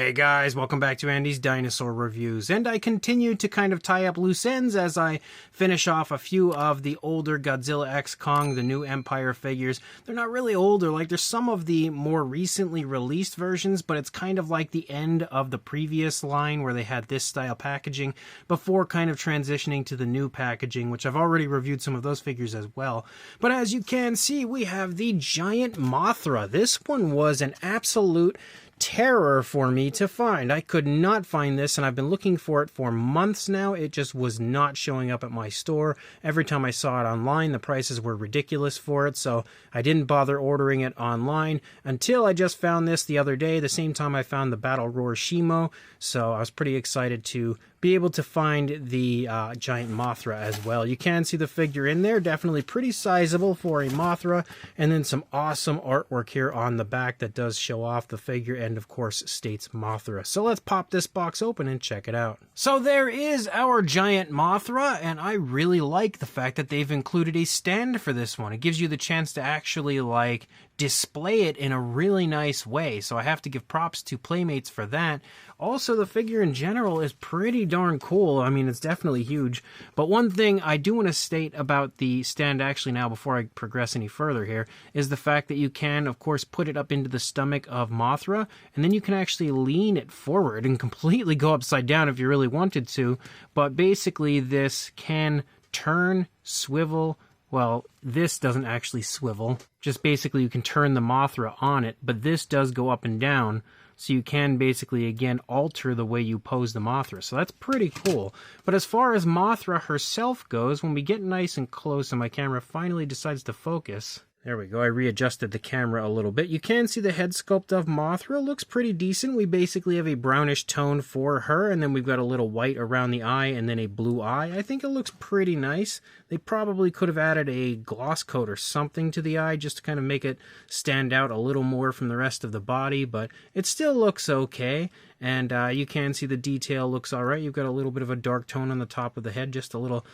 Hey guys, welcome back to Andy's Dinosaur Reviews, and I continue to kind of tie up loose ends as I finish off a few of the older Godzilla x Kong, the new Empire figures. They're not really older, like there's some of the more recently released versions, but it's kind of like the end of the previous line where they had this style packaging before kind of transitioning to the new packaging, which I've already reviewed some of those figures as well. But as you can see, we have the Giant Mothra. This one was an absolute terror for me to find. I could not find this, and I've been looking for it for months now. It just was not showing up at my store. Every time I saw it online, the prices were ridiculous for it, so I didn't bother ordering it online until I just found this the other day, the same time I found the Battle Roar Shimo, so I was pretty excited to be able to find the Giant Mothra as well. You can see the figure in there, definitely pretty sizable for a Mothra, and then some awesome artwork here on the back that does show off the figure and of course states Mothra. So let's pop this box open and check it out. So there is our Giant Mothra, and I really like the fact that they've included a stand for this one. It gives you the chance to actually like display it in a really nice way, so I have to give props to Playmates for that. Also, the figure in general is pretty darn cool. I mean, it's definitely huge, but one thing I do want to state about the stand actually now before I progress any further here is the fact that you can of course put it up into the stomach of Mothra, and then you can actually lean it forward and completely go upside down if you really wanted to. But basically this can turn, swivel. Well, this doesn't actually swivel. Just basically you can turn the Mothra on it, but this does go up and down. So you can basically, again, alter the way you pose the Mothra. So that's pretty cool. But as far as Mothra herself goes, when we get nice and close and my camera finally decides to focus, there we go, I readjusted the camera a little bit. You can see the head sculpt of Mothra. Looks pretty decent. We basically have a brownish tone for her, and then we've got a little white around the eye and then a blue eye. I think it looks pretty nice. They probably could have added a gloss coat or something to the eye just to kind of make it stand out a little more from the rest of the body, but it still looks okay. And you can see the detail looks alright. You've got a little bit of a dark tone on the top of the head, just a little,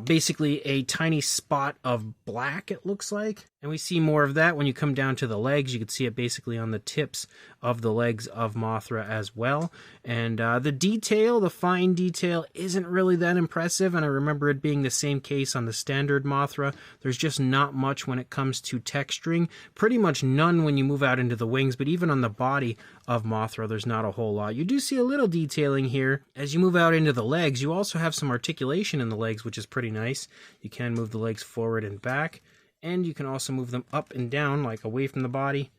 basically a tiny spot of black, it looks like. And we see more of that when you come down to the legs. You can see it basically on the tips of the legs of Mothra as well. And the detail, the fine detail, isn't really that impressive, and I remember it being the same case on the standard Mothra. There's just not much when it comes to texturing. Pretty much none when you move out into the wings, but even on the body of Mothra, there's not a whole lot. You do see a little detailing here. As you move out into the legs, you also have some articulation in the legs, which is pretty nice. You can move the legs forward and back, and you can also move them up and down, like away from the body,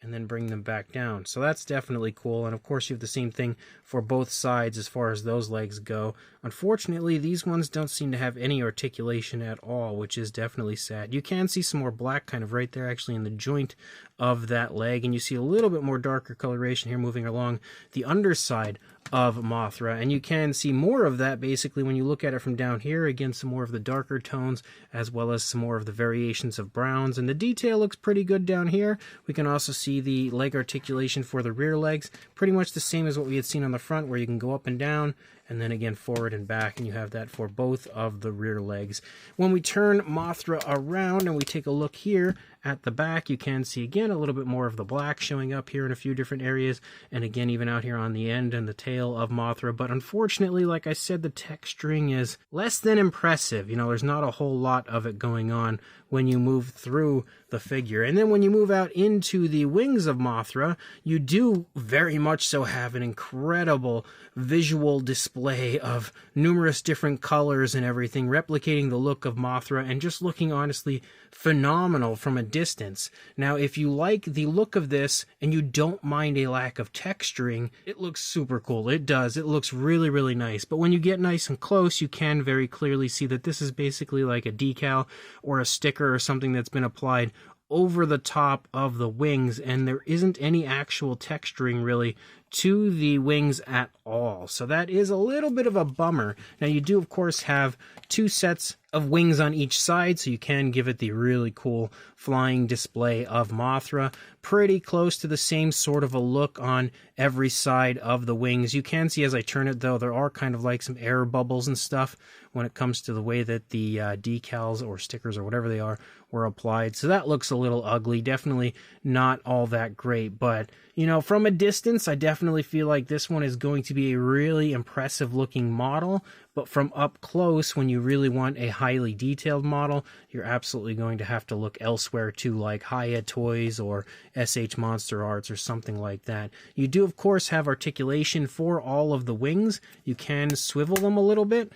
and then bring them back down. So that's definitely cool. And of course you have the same thing for both sides as far as those legs go. Unfortunately, these ones don't seem to have any articulation at all, which is definitely sad. You can see some more black kind of right there actually in the joint of that leg, and you see a little bit more darker coloration here moving along the underside of Mothra, and you can see more of that basically when you look at it from down here. Again, some more of the darker tones as well as some more of the variations of browns, and the detail looks pretty good down here. We can also see the leg articulation for the rear legs, pretty much the same as what we had seen on the front, where you can go up and down and then again forward and back, and you have that for both of the rear legs. When we turn Mothra around and we take a look here at the back, you can see again a little bit more of the black showing up here in a few different areas, and again even out here on the end and the tail of Mothra. But unfortunately, like I said, the texturing is less than impressive. You know, there's not a whole lot of it going on when you move through the figure. And then when you move out into the wings of Mothra, you do very much so have an incredible visual display of numerous different colors and everything, replicating the look of Mothra and just looking honestly phenomenal from a distance. Now, if you like the look of this and you don't mind a lack of texturing, it looks super cool. It does. It looks really, really nice. But when you get nice and close, you can very clearly see that this is basically like a decal or a sticker or something that's been applied over the top of the wings, and there isn't any actual texturing really to the wings at all. So that is a little bit of a bummer. Now you do of course have two sets of wings on each side, so you can give it the really cool flying display of Mothra. Pretty close to the same sort of a look on every side of the wings. You can see as I turn it though, there are kind of like some air bubbles and stuff when it comes to the way that the decals or stickers or whatever they are were applied. So that looks a little ugly. Definitely not all that great, but you know, from a distance, I definitely definitely feel like this one is going to be a really impressive looking model, but from up close, when you really want a highly detailed model, you're absolutely going to have to look elsewhere to, like Hiya Toys or SH Monster Arts or something like that. You do, of course, have articulation for all of the wings. You can swivel them a little bit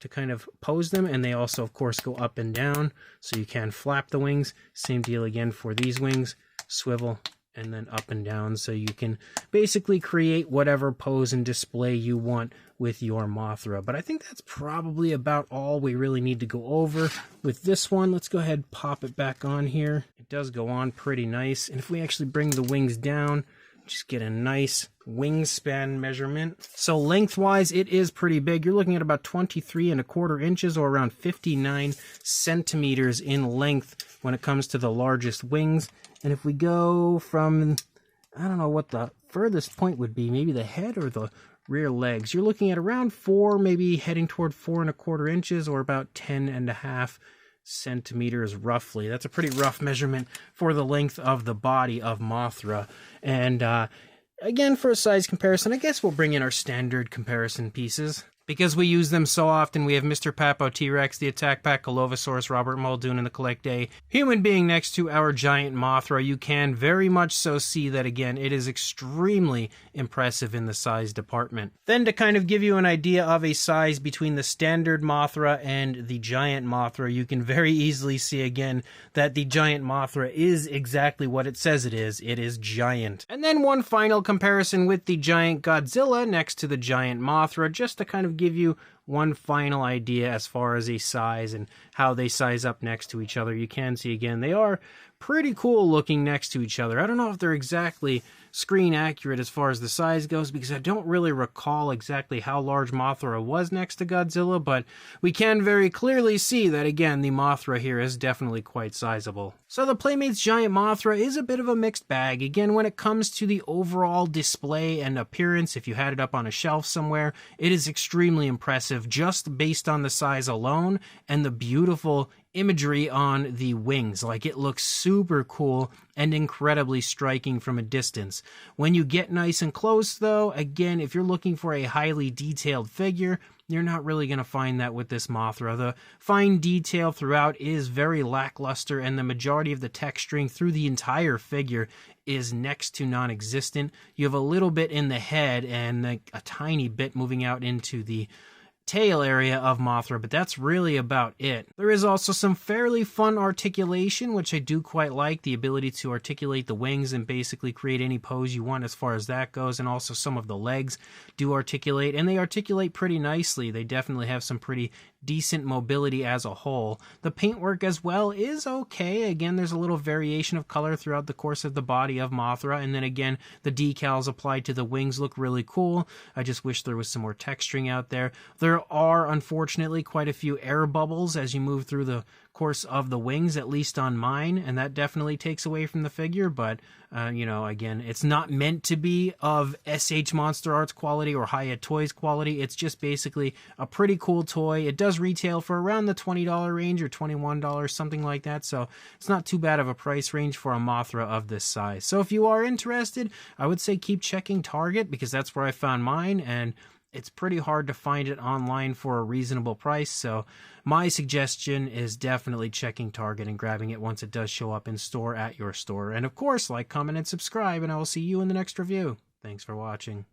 to kind of pose them, and they also, of course, go up and down, so you can flap the wings. Same deal again for these wings, swivel and then up and down, so you can basically create whatever pose and display you want with your Mothra. But I think that's probably about all we really need to go over with this one. Let's go ahead and pop it back on here. It does go on pretty nice, and if we actually bring the wings down, just get a nice wingspan measurement. So lengthwise, it is pretty big. You're looking at about 23¼ inches, or around 59 centimeters in length when it comes to the largest wings. And if we go from, I don't know what the furthest point would be, maybe the head or the rear legs, you're looking at around 4, maybe heading toward 4¼ inches, or about 10½ centimeters roughly. That's a pretty rough measurement for the length of the body of Mothra. And again, for a size comparison, I guess we'll bring in our standard comparison pieces. Because we use them so often, we have Mr. Papo T-Rex, the Attack Pack, Colovosaurus, Robert Muldoon, and the Collect A human being next to our Giant Mothra. You can very much so see that, again, it is extremely impressive in the size department. Then to kind of give you an idea of a size between the standard Mothra and the Giant Mothra, you can very easily see, again, that the Giant Mothra is exactly what it says it is. It is giant. And then one final comparison with the Giant Godzilla next to the Giant Mothra, just to kind of give you one final idea as far as a size and how they size up next to each other. You can see, again, they are pretty cool looking next to each other. I don't know if they're exactly screen accurate as far as the size goes, because I don't really recall exactly how large Mothra was next to Godzilla, but we can very clearly see that, again, the Mothra here is definitely quite sizable. So the Playmates Giant Mothra is a bit of a mixed bag. Again, when it comes to the overall display and appearance, if you had it up on a shelf somewhere, it is extremely impressive just based on the size alone and the beautiful imagery on the wings. Like, it looks super cool and incredibly striking from a distance. When you get nice and close, though, again, if you're looking for a highly detailed figure, you're not really going to find that with this Mothra. The fine detail throughout is very lackluster, and the majority of the texturing through the entire figure is next to non-existent. You have a little bit in the head and a tiny bit moving out into the tail area of Mothra, but that's really about it. There is also some fairly fun articulation, which I do quite like, the ability to articulate the wings and basically create any pose you want as far as that goes, and also some of the legs do articulate, and they articulate pretty nicely. They definitely have some pretty decent mobility as a whole. The paintwork as well is okay. Again, there's a little variation of color throughout the course of the body of Mothra, and then again, the decals applied to the wings look really cool. I just wish there was some more texturing out there. There are, unfortunately, quite a few air bubbles as you move through the course of the wings, at least on mine, and that definitely takes away from the figure, but you know, again, it's not meant to be of SH Monster Arts quality or Hiya Toys quality. It's just basically a pretty cool toy. It does retail for around the $20 range or $21, something like that, so it's not too bad of a price range for a Mothra of this size. So if you are interested, I would say keep checking Target, because that's where I found mine, and it's pretty hard to find it online for a reasonable price, so my suggestion is definitely checking Target and grabbing it once it does show up in store at your store. And of course, like, comment, and subscribe, and I will see you in the next review. Thanks for watching.